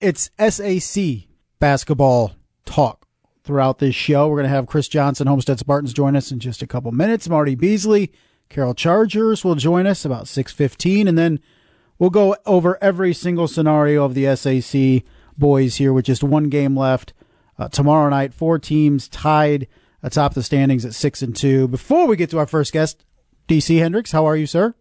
it's SAC basketball talk throughout this show. We're going to have Chris Johnson, Homestead Spartans, join us in just a couple minutes. Marty Beasley, Carroll Chargers will join us about 6:15, and then we'll go over every single scenario of the SAC boys here with just one game left. Tomorrow night, 4 teams tied atop the standings at 6-2. Before we get to our first guest, DC Hendricks, how are you, sir?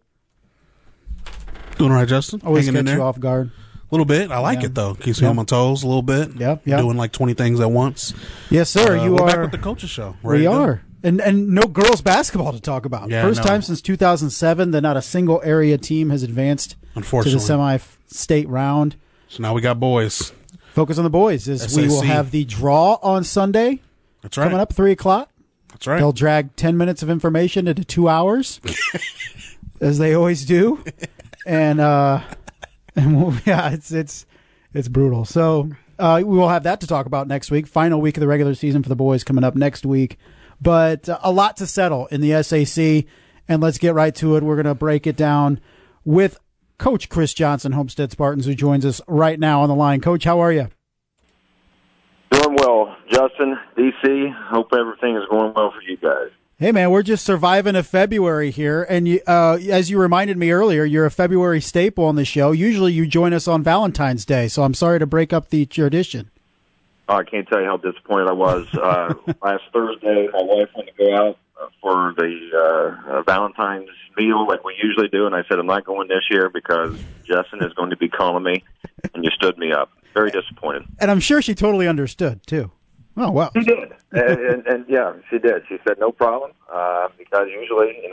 Doing all right, Justin. Always Hanging in catch there. you off guard. A little bit. I like it, though. Keeps me on my toes a little bit. Yep. Doing like 20 things at once. Yes, sir. We're back with the Coaches Show. We are. And no girls basketball to talk about. Yeah, First time since 2007 that not a single area team has advanced to the semi-state round. So now we got boys. Focus on the boys as SAC. we will have the draw on Sunday. That's right. Coming up 3 o'clock. That's right. They'll drag 10 minutes of information into 2 hours, as they always do. And it's brutal. So we will have that to talk about next week. Final week of the regular season for the boys coming up next week. But a lot to settle in the SAC, and let's get right to it. We're going to break it down with Coach Chris Johnson, Homestead Spartans, who joins us right now on the line. Coach, how are you? Doing well, Justin, DC. Hope everything is going well for you guys. Hey, man, we're just surviving a February here, and you, as you reminded me earlier, you're a February staple on the show. Usually you join us on Valentine's Day, so I'm sorry to break up the tradition. Oh, I can't tell you how disappointed I was. Last Thursday, my wife went to go out for the Valentine's meal like we usually do, and I said, I'm not going this year because Justin is going to be calling me, and you stood me up. Very disappointed. And I'm sure she totally understood, too. Oh, wow. She did. and yeah, she did. She said, no problem, because usually,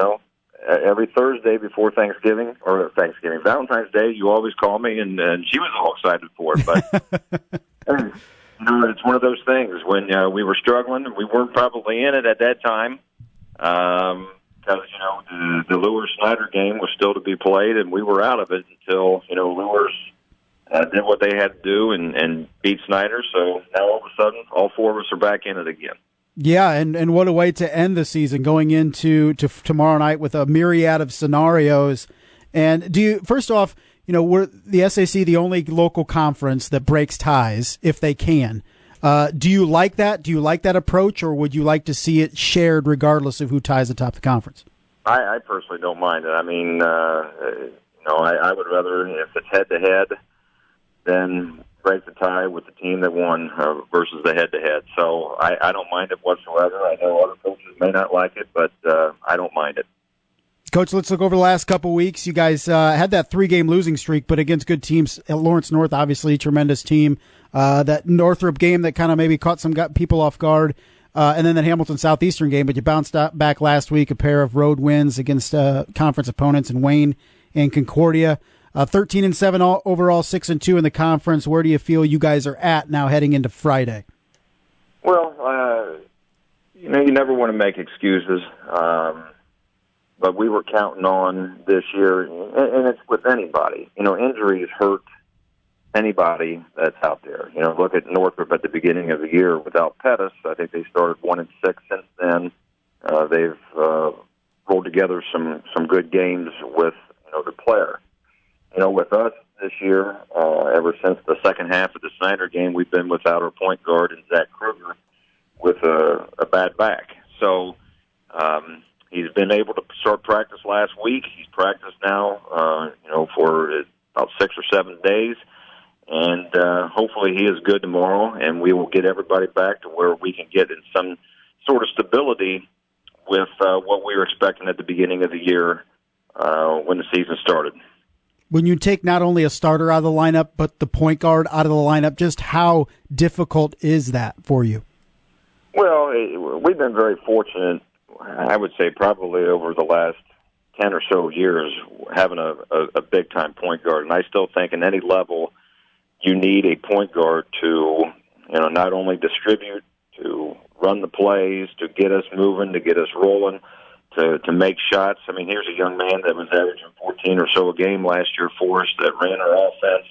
every Thursday before Valentine's Day, you always call me, and she was all excited for it. But, it's one of those things when we were struggling, and we weren't probably in it at that time, because, the Lewis-Snyder game was still to be played, and we were out of it until, Lewis did what they had to do and beat Snyder. So now all of a sudden, all 4 of us are back in it again. Yeah, and what a way to end the season, going into tomorrow night with a myriad of scenarios. And first off, we're the SAC, the only local conference that breaks ties if they can. Do you like that? Do you like that approach, or would you like to see it shared regardless of who ties atop the conference? I personally don't mind it. I mean, I would rather, if it's head-to-head, then break the tie with the team that won versus the head-to-head. So I don't mind it whatsoever. I know other coaches may not like it, but I don't mind it. Coach, let's look over the last couple weeks. You guys had that 3-game losing streak, but against good teams. Lawrence North, obviously, tremendous team. That Northrop game that kind of maybe caught some people off guard. And then that Hamilton Southeastern game, but you bounced back last week, a pair of road wins against conference opponents in Wayne and Concordia. 13-7 overall, 6-2 in the conference. Where do you feel you guys are at now heading into Friday? Well, you never want to make excuses, but we were counting on this year, and it's with anybody. Injuries hurt anybody that's out there. Look at Northrop at the beginning of the year without Pettis. I think they started 1-6 since then. They've pulled together some good games with the player. With us this year, ever since the second half of the Snyder game, we've been without our point guard and Zach Kruger with a bad back. So he's been able to start practice last week. He's practiced now, for about 6 or 7 days. And hopefully he is good tomorrow, and we will get everybody back to where we can get in some sort of stability with what we were expecting at the beginning of the year when the season started. When you take not only a starter out of the lineup, but the point guard out of the lineup, just how difficult is that for you? Well, we've been very fortunate, I would say probably over the last 10 or so years, having a big-time point guard. And I still think in any level you need a point guard to, not only distribute, to run the plays, to get us moving, to get us rolling, to make shots. I mean, here's a young man that was averaging 14 or so a game last year for us that ran our offense,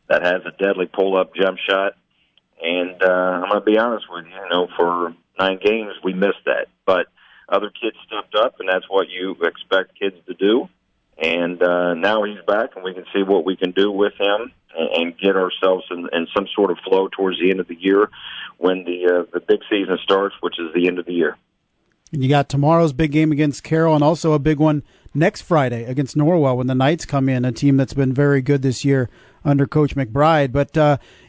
that has a deadly pull-up jump shot. And I'm going to be honest with you, for 9 games we missed that. But other kids stepped up, and that's what you expect kids to do. And now he's back, and we can see what we can do with him and get ourselves in some sort of flow towards the end of the year when the big season starts, which is the end of the year. And you got tomorrow's big game against Carroll and also a big one next Friday against Norwell when the Knights come in, a team that's been very good this year under Coach McBride. But,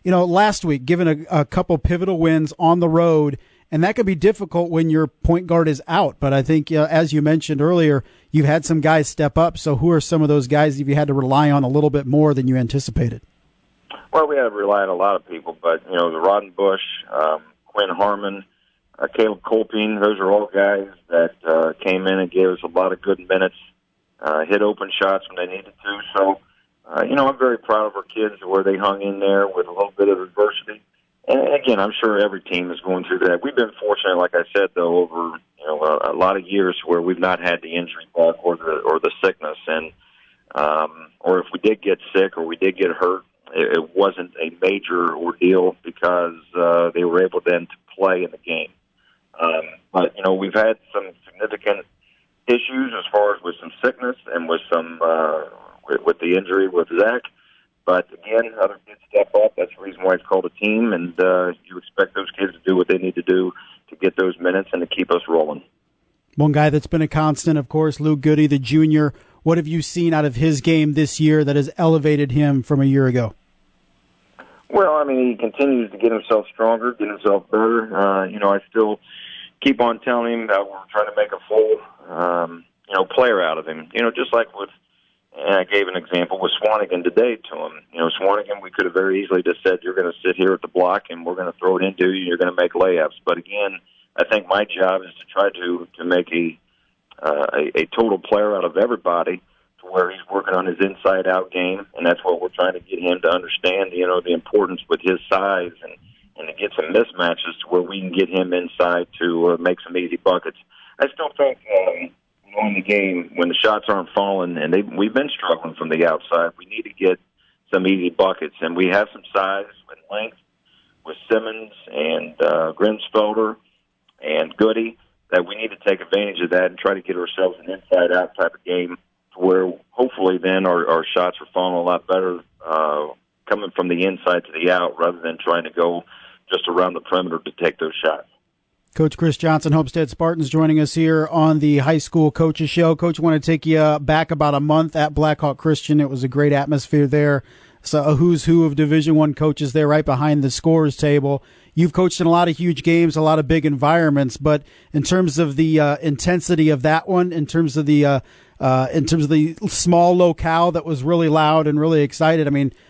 last week, given a couple pivotal wins on the road, and that can be difficult when your point guard is out. But I think, as you mentioned earlier, you've had some guys step up. So who are some of those guys that you had to rely on a little bit more than you anticipated? Well, we had to rely on a lot of people, but, the Roddenbush, Quinn Harmon, Caleb Colpine, those are all guys that came in and gave us a lot of good minutes, hit open shots when they needed to. So, I'm very proud of our kids where they hung in there with a little bit of adversity. And again, I'm sure every team is going through that. We've been fortunate, like I said, though, over a lot of years where we've not had the injury bug or the sickness, and or if we did get sick or we did get hurt, it wasn't a major ordeal because they were able then to play in the game. But we've had some significant issues as far as with some sickness and with some with the injury with Zach. But again, other kids step up. That's the reason why it's called a team, and you expect those kids to do what they need to do to get those minutes and to keep us rolling. One guy that's been a constant, of course, Luke Goody, the junior. What have you seen out of his game this year that has elevated him from a year ago? Well, he continues to get himself stronger, get himself better. I still keep on telling him that we're trying to make a full, player out of him. Just like with, and I gave an example with Swanigan today to him. Swanigan, we could have very easily just said, you're going to sit here at the block and we're going to throw it into you, you're going to make layups. But again, I think my job is to try to make a total player out of everybody to where he's working on his inside-out game, and that's what we're trying to get him to understand, the importance with his size and to get some mismatches to where we can get him inside to make some easy buckets. I still think in the game, when the shots aren't falling, and we've been struggling from the outside, we need to get some easy buckets, and we have some size and length with Simmons and Grimsfelder and Goody that we need to take advantage of that and try to get ourselves an inside-out type of game to where hopefully then our shots are falling a lot better coming from the inside to the out rather than trying to go just around the perimeter to take those shots. Coach Chris Johnson, Homestead Spartans, joining us here on the High School Coaches Show. Coach, I want to take you back about a month at Blackhawk Christian. It was a great atmosphere there. So a who's who of Division I coaches there right behind the scorers table. You've coached in a lot of huge games, a lot of big environments, but in terms of the intensity of that one, in terms of the small locale that was really loud and really excited,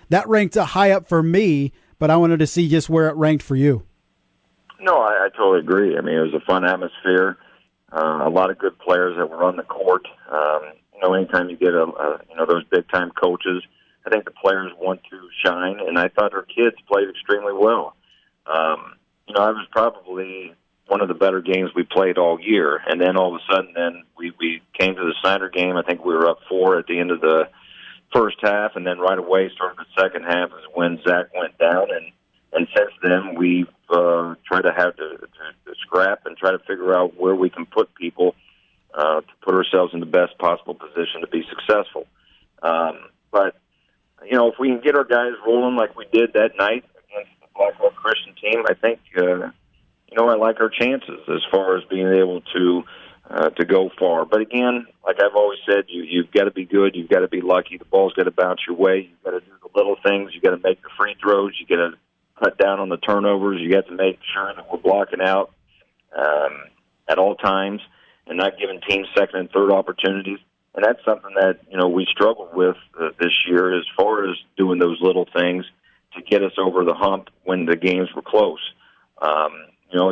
that ranked high up for me, but I wanted to see just where it ranked for you. No, I totally agree. It was a fun atmosphere, a lot of good players that were on the court. Anytime you get those big time coaches, I think the players want to shine, and I thought our kids played extremely well. I was probably one of the better games we played all year, and then all of a sudden, then we came to the Snyder game. I think we were up 4 at the end of the first half, and then right away started the second half is when Zach went down, and since then we've tried to have to scrap and try to figure out where we can put people to put ourselves in the best possible position to be successful. But if we can get our guys rolling like we did that night against the Blackhawk Christian team, I think I like our chances as far as being able to go far. But again, like I've always said, you've got to be good, you've got to be lucky. The ball's got to bounce your way. You've got to do the little things. You've got to make the free throws. You got to cut down on the turnovers. You got to make sure that we're blocking out at all times and not giving teams second and third opportunities. And that's something that we struggled with this year as far as doing those little things to get us over the hump when the games were close.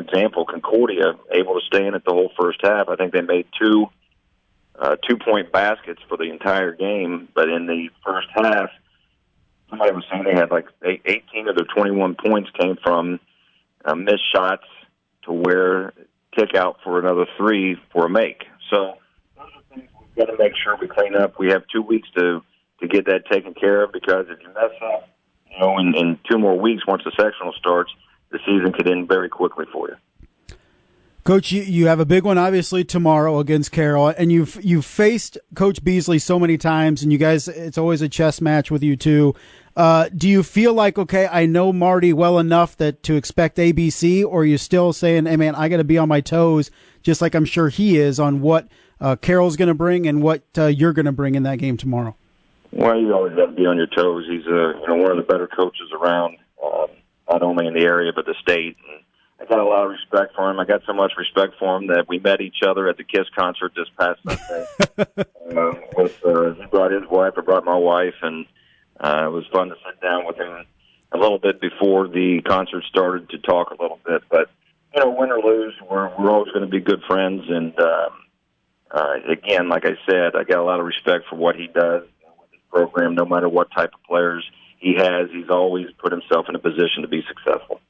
Example, Concordia able to stay in it the whole first half. I think they made 2 2-point baskets for the entire game, but in the first half, somebody was saying they had like 18 of their 21 points came from missed shots to where kick out for another 3 for a make. So those are things we've got to make sure we clean up. We have 2 weeks to get that taken care of, because if you mess up, in 2 more weeks once the sectional starts, the season could end very quickly for you. Coach, you have a big one, obviously, tomorrow against Carroll, and you've faced Coach Beasley so many times, and you guys, it's always a chess match with you two. Do you feel like, okay, I know Marty well enough that to expect ABC, or are you still saying, hey, man, I got to be on my toes, just like I'm sure he is, on what Carroll's going to bring and what you're going to bring in that game tomorrow? Well, you always got to be on your toes. He's one of the better coaches around, not only in the area but the state. And I got a lot of respect for him. I got so much respect for him that we met each other at the KISS concert this past Sunday. He brought his wife, I brought my wife, and it was fun to sit down with him a little bit before the concert started to talk a little bit. But, win or lose, we're always going to be good friends. And, again, like I said, I got a lot of respect for what he does with his program. No matter what type of players he has, he's always put himself in a position to be successful.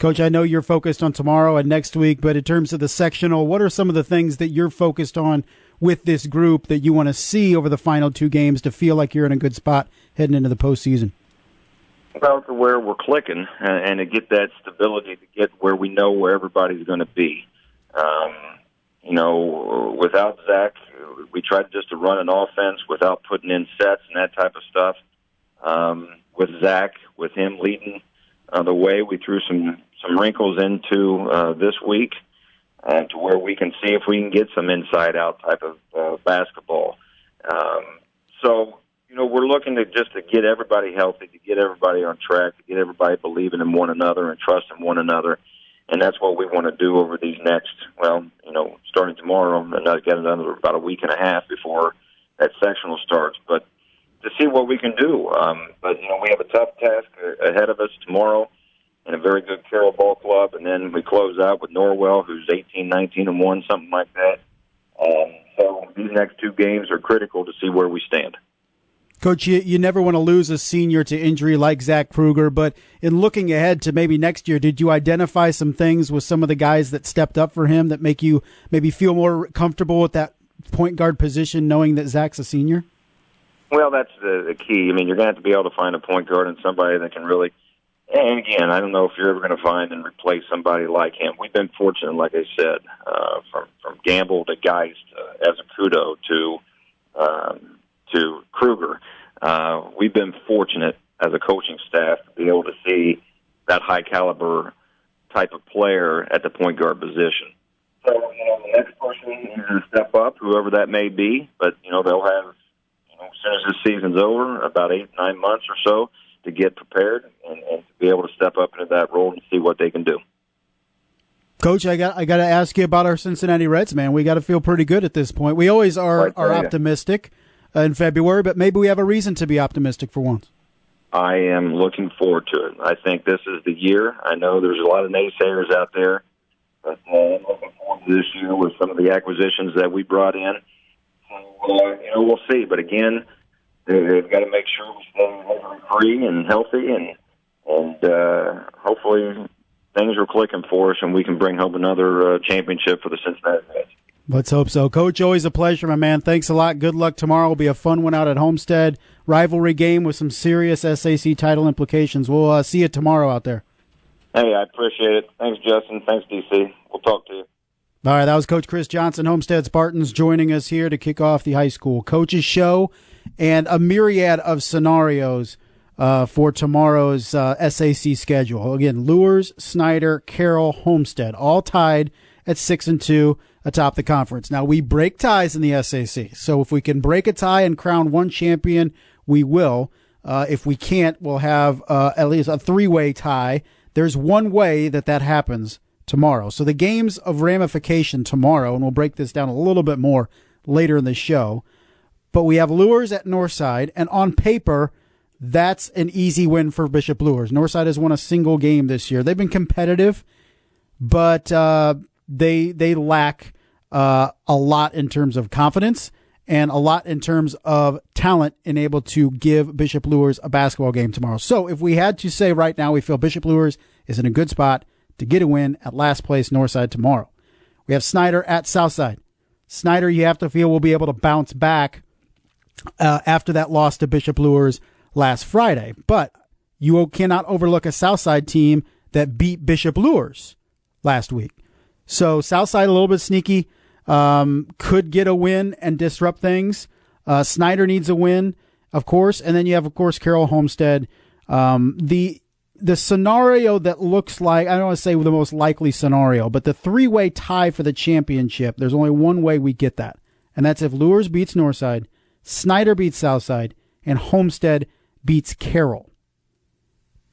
Coach, I know you're focused on tomorrow and next week, but in terms of the sectional, what are some of the things that you're focused on with this group that you want to see over the final two games to feel like you're in a good spot heading into the postseason? About where we're clicking and to get that stability, to get where we know where everybody's going to be. Without Zach, we tried just to run an offense without putting in sets and that type of stuff. With Zach, with him leading the way, we threw some wrinkles into this week to where we can see if we can get some inside-out type of basketball. We're looking to get everybody healthy, to get everybody on track, to get everybody believing in one another and trusting one another. And that's what we want to do over these next, starting tomorrow, and I've got another about a week and a half before that sectional starts. But to see what we can do. We have a tough task ahead of us tomorrow and a very good Carroll ball club, and then we close out with Norwell, who's 18, 19-1, something like that. So these next two games are critical to see where we stand. Coach, you never want to lose a senior to injury like Zach Kruger, but in looking ahead to maybe next year, did you identify some things with some of the guys that stepped up for him that make you maybe feel more comfortable with that point guard position knowing that Zach's a senior? Well, that's the key. I mean, you're going to have to be able to find a point guard and somebody that can really – and again, I don't know if you're ever going to find and replace somebody like him. We've been fortunate, like I said, from Gamble to Geist, Azucudo to Kruger. We've been fortunate as a coaching staff to be able to see that high-caliber type of player at the point guard position. So, the next person is going to step up, whoever that may be, but, they'll have, as soon as this season's over, about 8-9 months or so to get prepared and to be able to step up into that role and see what they can do. Coach, I got to ask you about our Cincinnati Reds, man. We got to feel pretty good at this point. We always are optimistic in February, but maybe we have a reason to be optimistic for once. I am looking forward to it. I think this is the year. I know there's a lot of naysayers out there, but I'm looking forward to this year with some of the acquisitions that we brought in. So, we'll see. But again, they've got to make sure we stay free and healthy, and hopefully things are clicking for us and we can bring home another championship for the Cincinnati Reds. Let's hope so. Coach, always a pleasure, my man. Thanks a lot. Good luck tomorrow. Will be a fun one out at Homestead. Rivalry game with some serious SAC title implications. We'll see you tomorrow out there. Hey, I appreciate it. Thanks, Justin. Thanks, DC. We'll talk to you. All right, that was Coach Chris Johnson, Homestead Spartans, joining us here to kick off the high school coaches show and a myriad of scenarios for tomorrow's SAC schedule. Again, Lures, Snyder, Carroll, Homestead, all tied at 6-2 atop the conference. Now, we break ties in the SAC, so if we can break a tie and crown one champion, we will. If we can't, we'll have at least a three-way tie. There's one way that happens tomorrow. So the games of ramification tomorrow, and we'll break this down a little bit more later in the show, but we have Lures at Northside, and on paper, that's an easy win for Bishop Lures. Northside has won a single game this year. They've been competitive, but they lack a lot in terms of confidence and a lot in terms of talent and able to give Bishop Lures a basketball game tomorrow. So if we had to say right now we feel Bishop Lures is in a good spot to get a win at last place Northside tomorrow. We have Snyder at Southside. Snyder, you have to feel will be able to bounce back after that loss to Bishop Lures last Friday. But you cannot overlook a Southside team that beat Bishop Lures last week. So Southside a little bit sneaky, could get a win and disrupt things. Snyder needs a win, of course, and then you have, of course, Carroll, Homestead. The scenario that looks like, I don't want to say the most likely scenario, but the three-way tie for the championship, there's only one way we get that, and that's if Lures beats Northside, Snyder beats Southside, and Homestead beats Carroll.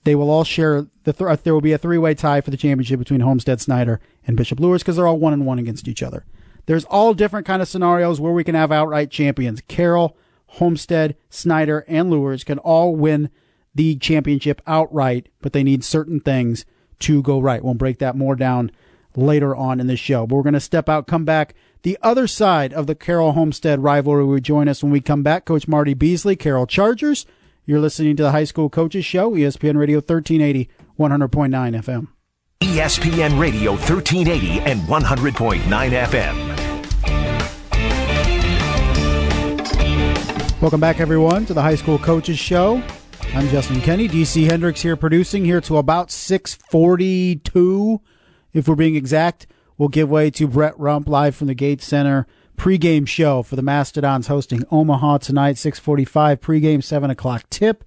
They will all share, there will be a three-way tie for the championship between Homestead, Snyder, and Bishop Lures because they're all 1-1 against each other. There's all different kind of scenarios where we can have outright champions. Carroll, Homestead, Snyder, and Lures can all win the championship outright, but they need certain things to go right. We'll break that more down later on in the show. But we're going to step out, come back. The other side of the Carroll-Homestead rivalry will join us when we come back. Coach Marty Beasley, Carroll Chargers. You're listening to the High School Coaches Show, ESPN Radio 1380, 100.9 FM. ESPN Radio 1380 and 100.9 FM. Welcome back, everyone, to the High School Coaches Show. I'm Justin Kenny. DC Hendricks here producing here till about 6:42, if we're being exact. We'll give way to Brett Rump live from the Gates Center pregame show for the Mastodons hosting Omaha tonight, 6:45 pregame, 7 o'clock tip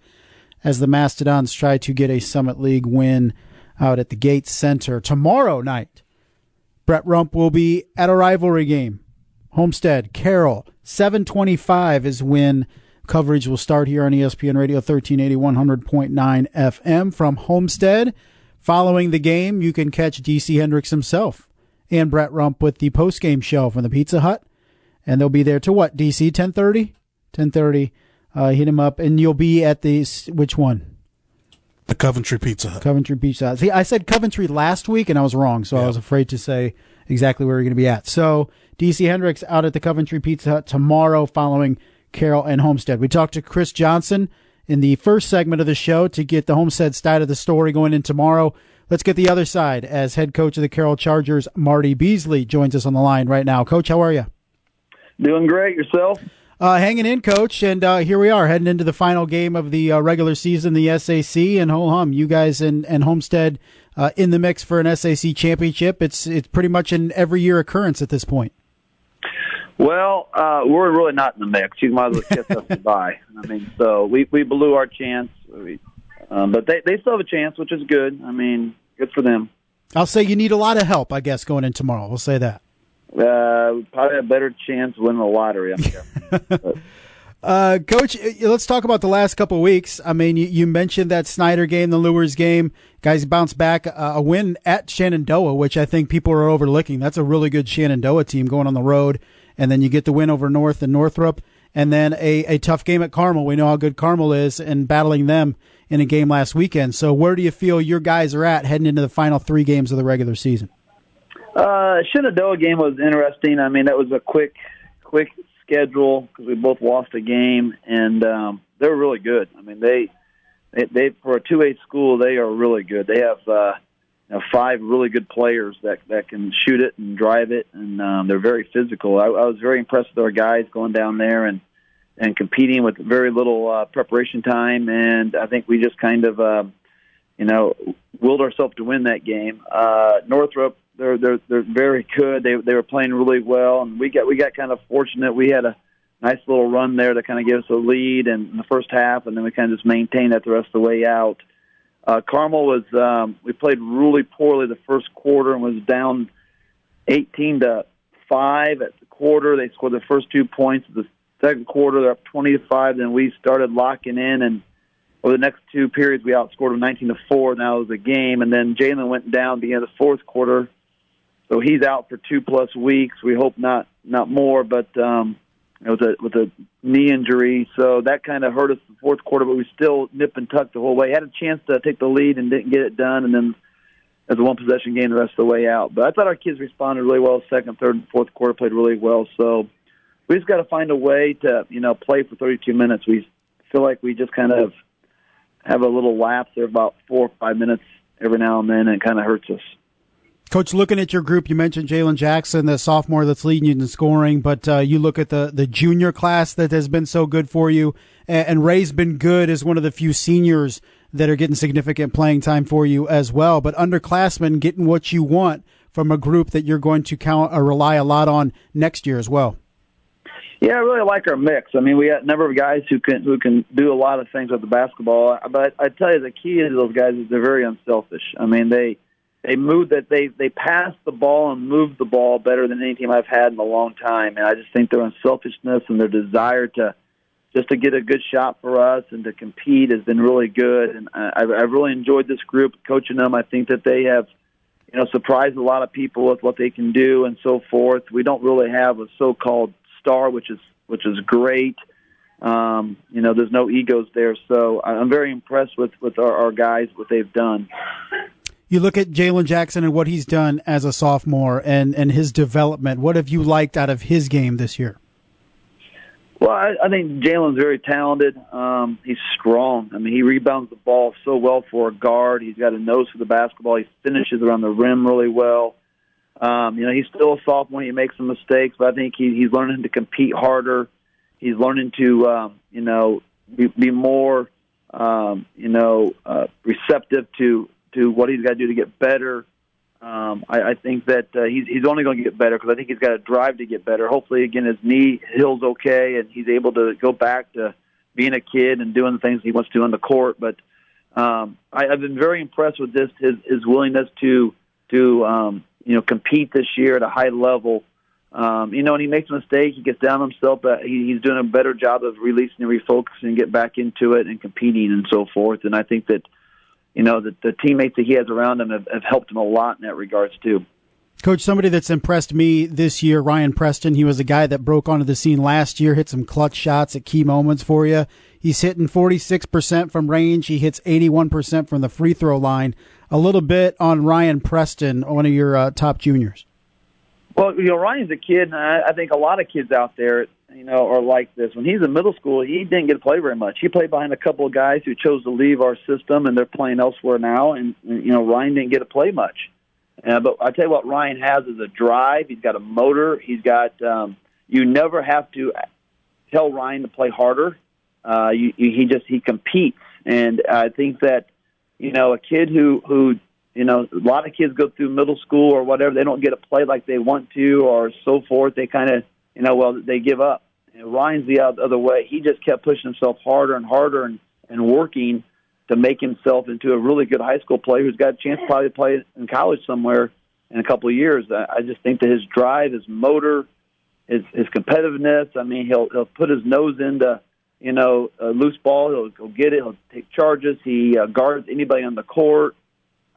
as the Mastodons try to get a Summit League win out at the Gates Center. Tomorrow night, Brett Rump will be at a rivalry game. Homestead, Carroll, 7:25 is when coverage will start here on ESPN Radio 1380, 100.9 FM from Homestead. Following the game, you can catch DC Hendricks himself and Brett Rump with the postgame show from the Pizza Hut. And they'll be there to what, DC, 10:30? 10:30. Hit him up, and you'll be at the, which one? The Coventry Pizza Hut. Coventry Pizza Hut. See, I said Coventry last week, and I was wrong, so I was afraid to say exactly where you're going to be at. So DC Hendricks out at the Coventry Pizza Hut tomorrow following Carroll and Homestead. We talked to Chris Johnson in the first segment of the show to get the Homestead side of the story going in tomorrow. Let's get the other side as head coach of the Carroll Chargers, Marty Beasley, joins us on the line right now. Coach, how are you? Doing great. Yourself? Hanging in, Coach, and here we are heading into the final game of the regular season, the SAC, and ho-hum, you guys and Homestead in the mix for an SAC championship. It's pretty much an every-year occurrence at this point. Well, we're really not in the mix. You might as well kiss us goodbye. I mean, so we blew our chance, but they still have a chance, which is good. I mean, good for them. I'll say you need a lot of help, I guess, going in tomorrow. We'll say that. We probably have a better chance winning the lottery, I'm sure. Coach, let's talk about the last couple of weeks. I mean, you mentioned that Snyder game, the Lures game. Guys bounced back a win at Shenandoah, which I think people are overlooking. That's a really good Shenandoah team going on the road. And then you get the win over North and Northrop. And then a tough game at Carmel. We know how good Carmel is and battling them in a game last weekend. So where do you feel your guys are at heading into the final 3 games of the regular season? Shenandoah game was interesting. I mean, that was a quick schedule because we both lost a game, and they were really good. I mean, they for a 2A school, they are really good. They have 5 really good players that can shoot it and drive it, and they're very physical. I was very impressed with our guys going down there and competing with very little preparation time, and I think we just kind of willed ourselves to win that game. Northrop, they're very good. They were playing really well, and we got kind of fortunate. We had a nice little run there to kind of give us a lead in the first half, and then we kind of just maintained that the rest of the way out. Carmel was we played really poorly the first quarter and was down 18-5 at the quarter. They scored the first 2 points of the second quarter. They're up 20-5. Then we started locking in, and over the next 2 periods we outscored them 19-4. Now it was a game, and then Jalen went down at the end of the fourth quarter, so he's out for 2+ weeks. We hope not more, but with a knee injury, so that kind of hurt us the fourth quarter, but we still nip and tuck the whole way. Had a chance to take the lead and didn't get it done, and then as a one-possession game the rest of the way out. But I thought our kids responded really well. Second, third, and fourth quarter played really well. So we just got to find a way to play for 32 minutes. We feel like we just kind of have a little lapse there, about 4 or 5 minutes every now and then, and it kind of hurts us. Coach, looking at your group, you mentioned Jalen Jackson, the sophomore that's leading you in scoring, but you look at the junior class that has been so good for you, and Ray's been good as one of the few seniors that are getting significant playing time for you as well. But underclassmen getting what you want from a group that you're going to rely a lot on next year as well? Yeah, I really like our mix. I mean, we got a number of guys who can do a lot of things with the basketball. But I tell you, the key to those guys is they're very unselfish. I mean, they pass the ball and move the ball better than any team I've had in a long time. And I just think their unselfishness and their desire to get a good shot for us and to compete has been really good. And I've really enjoyed this group, coaching them. I think that they have, surprised a lot of people with what they can do and so forth. We don't really have a so-called star, which is great. There's no egos there. So I'm very impressed with our guys, what they've done. You look at Jalen Jackson and what he's done as a sophomore and his development. What have you liked out of his game this year? Well, I think Jalen's very talented. He's strong. I mean, he rebounds the ball so well for a guard. He's got a nose for the basketball. He finishes around the rim really well. He's still a sophomore. He makes some mistakes, but I think he's learning to compete harder. He's learning to, be more, receptive to what he's got to do to get better. I think that he's only going to get better because I think he's got a drive to get better. Hopefully, again, his knee heals okay and he's able to go back to being a kid and doing the things he wants to do on the court. But I've been very impressed with his willingness to compete this year at a high level. And he makes a mistake, he gets down on himself, but he's doing a better job of releasing and refocusing and get back into it and competing and so forth. And I think that, that the teammates that he has around him have helped him a lot in that regards too. Coach, somebody that's impressed me this year, Ryan Preston, he was a guy that broke onto the scene last year, hit some clutch shots at key moments for you. He's hitting 46% from range. He hits 81% from the free throw line. A little bit on Ryan Preston, one of your top juniors. Well, Ryan's a kid, and I think a lot of kids out there, are like this. When he's in middle school, he didn't get to play very much. He played behind a couple of guys who chose to leave our system, and they're playing elsewhere now, and Ryan didn't get to play much. But I tell you what Ryan has is a drive. He's got a motor. He's got you never have to tell Ryan to play harder. He competes, and I think that a kid who a lot of kids go through middle school or whatever, they don't get to play like they want to or so forth. They kind of they give up. Ryan's the other way. He just kept pushing himself harder and harder and working to make himself into a really good high school player who's got a chance to probably play in college somewhere in a couple of years. I just think that his drive, his motor, his competitiveness. I mean, he'll put his nose into a loose ball. He'll get it. He'll take charges. He guards anybody on the court.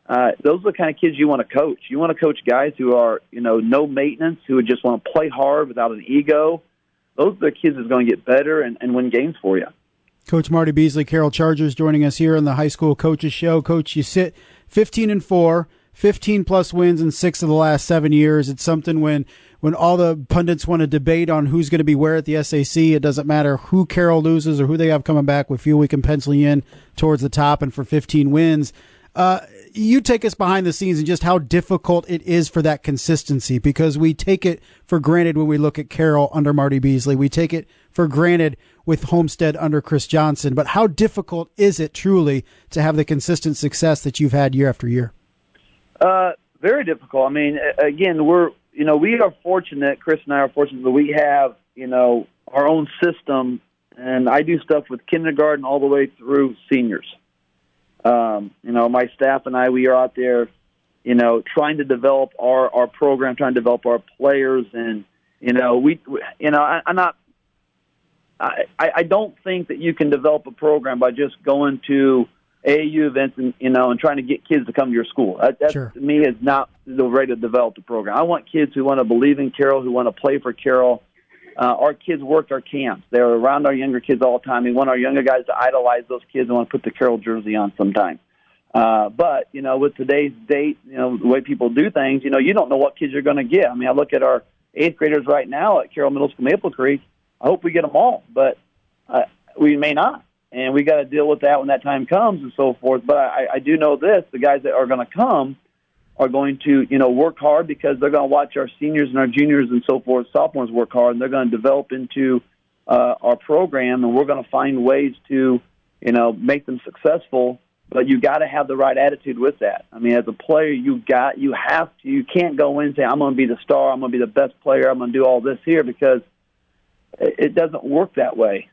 Those are the kind of kids you want to coach. You want to coach guys who are no maintenance, who just want to play hard without an ego. Those are the kids that's going to get better and win games for you. Coach Marty Beasley, Carroll Chargers, joining us here on the High School Coaches Show. Coach, you sit 15-4, 15-plus wins in 6 of the last 7 years. It's something when all the pundits want to debate on who's going to be where at the SAC, it doesn't matter who Carroll loses or who they have coming back. We feel we can pencil you in towards the top and for 15 wins. You take us behind the scenes and just how difficult it is for that consistency, because we take it for granted when we look at Carroll under Marty Beasley. We take it for granted with Homestead under Chris Johnson. But how difficult is it truly to have the consistent success that you've had year after year? Very difficult. I mean, again, we are fortunate, Chris and I are fortunate that we have, our own system, and I do stuff with kindergarten all the way through seniors. My staff and I, we are out there, trying to develop our program, trying to develop our players, and I don't think that you can develop a program by just going to AAU events and trying to get kids to come to your school. That sure. To me is not the way to develop the program. I want kids who want to believe in Carroll, who want to play for Carroll. Our kids work our camps. They're around our younger kids all the time. We want our younger guys to idolize those kids and want to put the Carroll jersey on sometime. But, with today's date, the way people do things, you don't know what kids you're going to get. I mean, I look at our 8th graders right now at Carroll Middle School Maple Creek. I hope we get them all, but we may not. And we got to deal with that when that time comes and so forth. But I do know this, the guys that are going to come are going to, work hard because they're going to watch our seniors and our juniors and so forth, sophomores work hard, and they're going to develop into our program, and we're going to find ways to, make them successful but you got to have the right attitude with that. I mean, as a player, you can't go in and say, I'm going to be the star, I'm going to be the best player, I'm going to do all this here, because it doesn't work that way.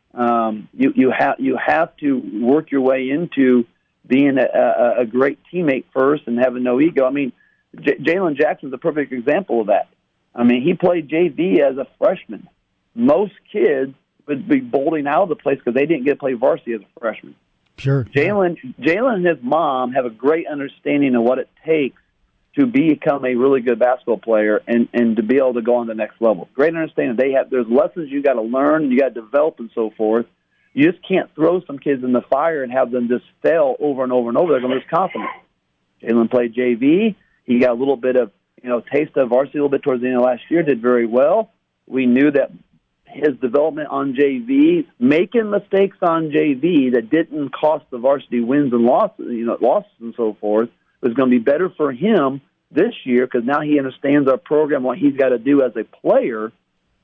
You have to work your way into being a great teammate first and having no ego. I mean, Jalen Jackson's a perfect example of that. I mean, he played JV as a freshman. Most kids would be bolting out of the place because they didn't get to play varsity as a freshman. Sure. Jalen and his mom have a great understanding of what it takes to become a really good basketball player and to be able to go on the next level. Great understanding. There's lessons you got to learn, you got to develop, and so forth. You just can't throw some kids in the fire and have them just fail over and over and over. They're going to lose confidence. Jalen played JV. He got a little bit of taste of varsity a little bit towards the end of last year. Did very well. We knew that his development on JV, making mistakes on JV that didn't cost the varsity wins and losses and so forth, was going to be better for him this year because now he understands our program, what he's got to do as a player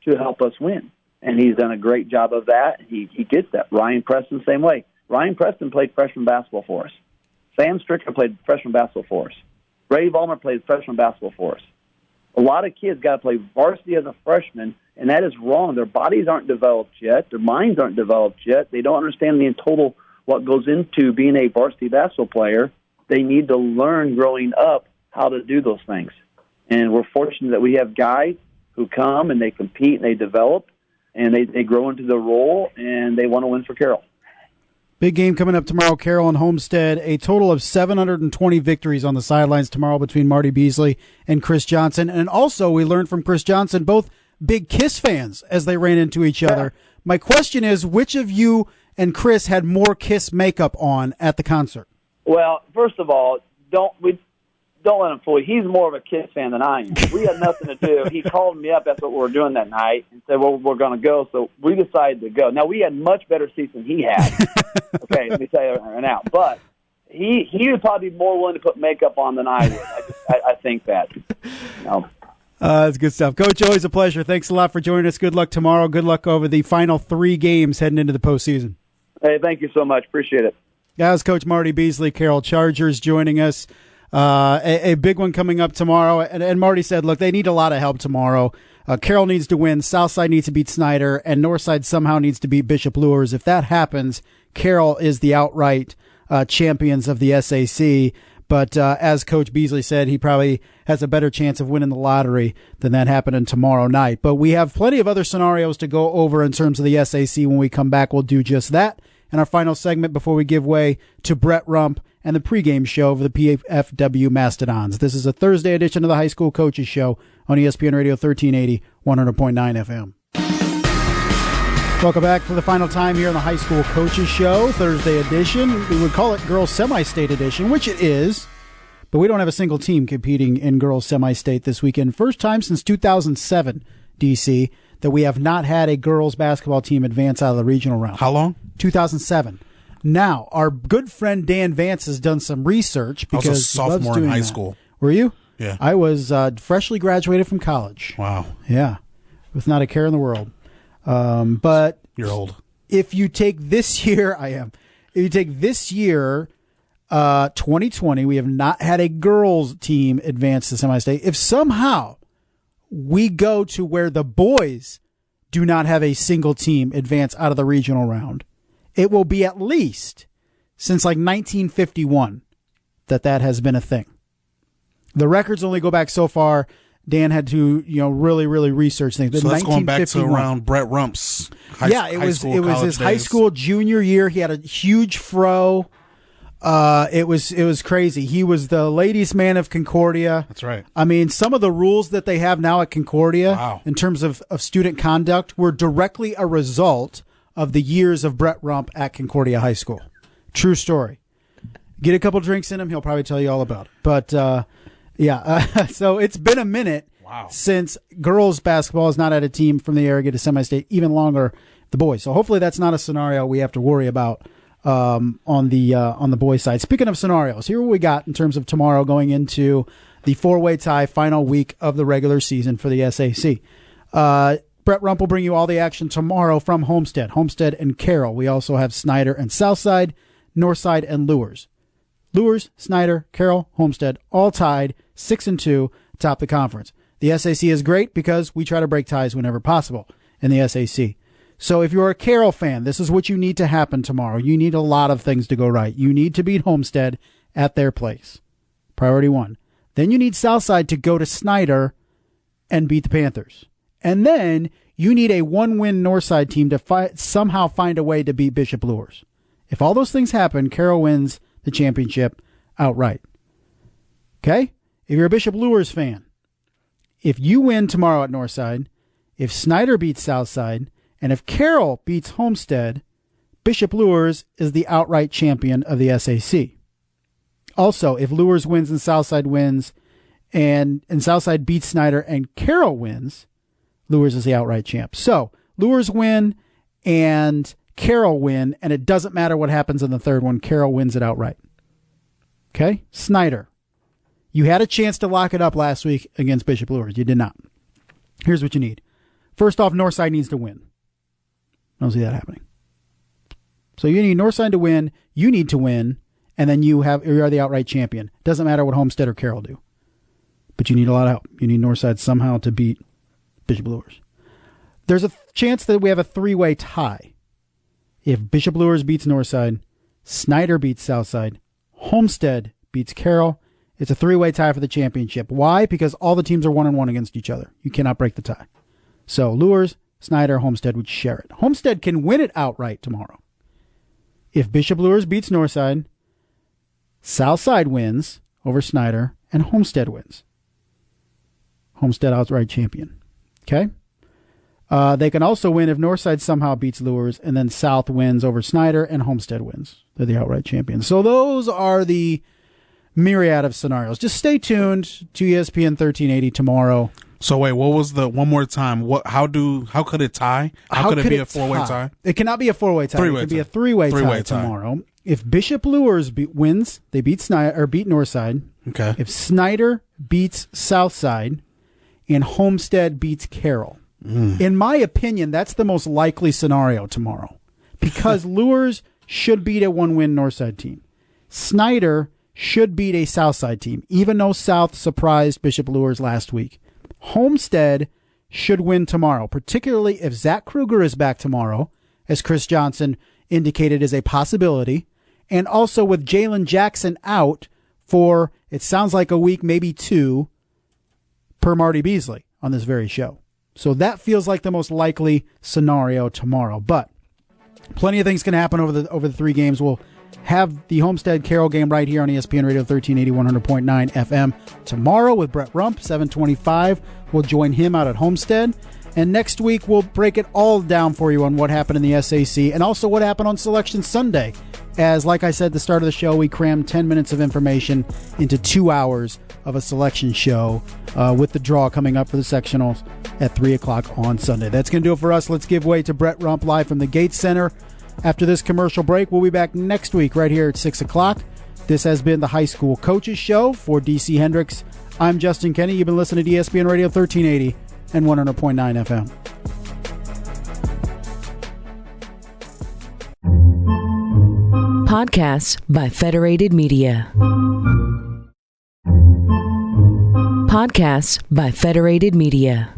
to help us win. And he's done a great job of that. He gets that. Ryan Preston, same way. Ryan Preston played freshman basketball for us. Sam Stricker played freshman basketball for us. Ray Vollmer played freshman basketball for us. A lot of kids got to play varsity as a freshman, and that is wrong. Their bodies aren't developed yet. Their minds aren't developed yet. They don't understand in total what goes into being a varsity basketball player. They need to learn growing up how to do those things. And we're fortunate that we have guys who come and they compete and they develop and they grow into the role and they want to win for Carroll. Big game coming up tomorrow, Carroll and Homestead. A total of 720 victories on the sidelines tomorrow between Marty Beasley and Chris Johnson. And also, we learned from Chris Johnson, both big Kiss fans as they ran into each other. My question is, which of you and Chris had more Kiss makeup on at the concert? Well, first of all, don't let him fool you. He's more of a Kiss fan than I am. We had nothing to do. He called me up. That's what we were doing that night, and said, "Well, we're going to go." So we decided to go. Now we had much better seats than he had. Okay, let me tell you right now. But he would probably be more willing to put makeup on than I would. I think that. That's good stuff. Coach, always a pleasure. Thanks a lot for joining us. Good luck tomorrow. Good luck over the final 3 games heading into the postseason. Hey, thank you so much. Appreciate it. That was Coach Marty Beasley, Carroll Chargers, joining us. A big one coming up tomorrow. And Marty said, look, they need a lot of help tomorrow. Carroll needs to win. Southside needs to beat Snyder. And Northside somehow needs to beat Bishop Luers. If that happens, Carroll is the outright champions of the SAC. But as Coach Beasley said, he probably has a better chance of winning the lottery than that happening tomorrow night. But we have plenty of other scenarios to go over in terms of the SAC. When we come back, we'll do just that. And our final segment before we give way to Brett Rump and the pregame show of the PFW Mastodons. This is a Thursday edition of the High School Coaches Show on ESPN Radio 1380, 100.9 FM. Welcome back for the final time here on the High School Coaches Show, Thursday edition. We would call it Girls Semi-State Edition, which it is, but we don't have a single team competing in Girls Semi-State this weekend. First time since 2007, DC, that we have not had a girls basketball team advance out of the regional round. How long? 2007. Now, our good friend Dan Vance has done some research because I was a sophomore in high school. Were you? Yeah. I was freshly graduated from college. Wow. Yeah, with not a care in the world. But you're old. If you take this year, I am. If you take this year, 2020, we have not had a girls team advance to semi-state. If somehow we go to where the boys do not have a single team advance out of the regional round, it will be at least since like 1951 that has been a thing. The records only go back so far. Dan had to, really, really research things. So that's going back to around Brett Rump's high school, it was his days. High school junior year. He had a huge fro. It was crazy. He was the ladies' man of Concordia. That's right. I mean, some of the rules that they have now at Concordia wow. in terms of student conduct were directly a result of the years of Brett Rump at Concordia High School. True story. Get a couple drinks in him, he'll probably tell you all about it. But, so it's been a minute since girls basketball has not had a team from the area get to semi-state, even longer the boys. So hopefully that's not a scenario we have to worry about on the boys' side. Speaking of scenarios, here what we got in terms of tomorrow going into the 4-way tie final week of the regular season for the SAC. Brett Rump will bring you all the action tomorrow from Homestead and Carroll. We also have Snyder and Southside, Northside and Luers. Luers, Snyder, Carroll, Homestead, all tied 6-2 atop the conference. The SAC is great because we try to break ties whenever possible in the SAC. So if you're a Carroll fan, this is what you need to happen tomorrow. You need a lot of things to go right. You need to beat Homestead at their place. Priority 1. Then you need Southside to go to Snyder and beat the Panthers. And then you need a 1-win Northside team to somehow find a way to beat Bishop Luers. If all those things happen, Carroll wins the championship outright. Okay? If you're a Bishop Luers fan, if you win tomorrow at Northside, if Snyder beats Southside, and if Carroll beats Homestead, Bishop Luers is the outright champion of the SAC. Also, if Luers wins and Southside wins, and Southside beats Snyder and Carroll wins, Luers is the outright champ. So, Luers win and Carroll win, and it doesn't matter what happens in the third one. Carroll wins it outright. Okay? Snyder. You had a chance to lock it up last week against Bishop Luers. You did not. Here's what you need. First off, Northside needs to win. I don't see that happening. So you need Northside to win, you need to win, and then you are the outright champion. Doesn't matter what Homestead or Carroll do. But you need a lot of help. You need Northside somehow to beat Bishop Luers. There's a chance that we have a 3-way tie. If Bishop Luers beats Northside, Snyder beats Southside, Homestead beats Carroll, it's a 3-way tie for the championship. Why? Because all the teams are 1-1 against each other. You cannot break the tie. So Luers, Snyder, Homestead would share it. Homestead can win it outright tomorrow. If Bishop Luers beats Northside, Southside wins over Snyder, and Homestead wins. Homestead outright champion. Okay? They can also win if Northside somehow beats Luers, and then South wins over Snyder, and Homestead wins. They're the outright champions. So those are the myriad of scenarios. Just stay tuned to ESPN 1380 tomorrow. So wait, what was the one more time? How could it tie? How could it be a 4-way tie? It cannot be a 4-way tie. It could be a 3-way tie tomorrow. If Bishop Luers wins, they beat Snyder or beat Northside. Okay. If Snyder beats Southside, and Homestead beats Carroll. In my opinion, that's the most likely scenario tomorrow, because Luers should beat a 1-win Northside team. Snyder should beat a Southside team, even though South surprised Bishop Luers last week. Homestead should win tomorrow, particularly if Zach Kruger is back tomorrow, as Chris Johnson indicated is a possibility, and also with Jalen Jackson out for, it sounds like, a week, maybe 2, per Marty Beasley on this very show. So that feels like the most likely scenario tomorrow. But plenty of things can happen over the 3 games. We'll have the Homestead Carroll game right here on ESPN Radio 1380, 100.9 FM tomorrow with Brett Rump, 725. We'll join him out at Homestead. And next week, we'll break it all down for you on what happened in the SAC and also what happened on Selection Sunday. As, like I said at the start of the show, we crammed 10 minutes of information into 2 hours of a selection show with the draw coming up for the sectionals at 3 o'clock on Sunday. That's going to do it for us. Let's give way to Brett Rump live from the Gates Center. After this commercial break, we'll be back next week right here at 6 o'clock. This has been the High School Coaches Show for DC Hendricks. I'm Justin Kenny. You've been listening to ESPN Radio 1380 and 100.9 FM. Podcasts by Federated Media. Podcasts by Federated Media.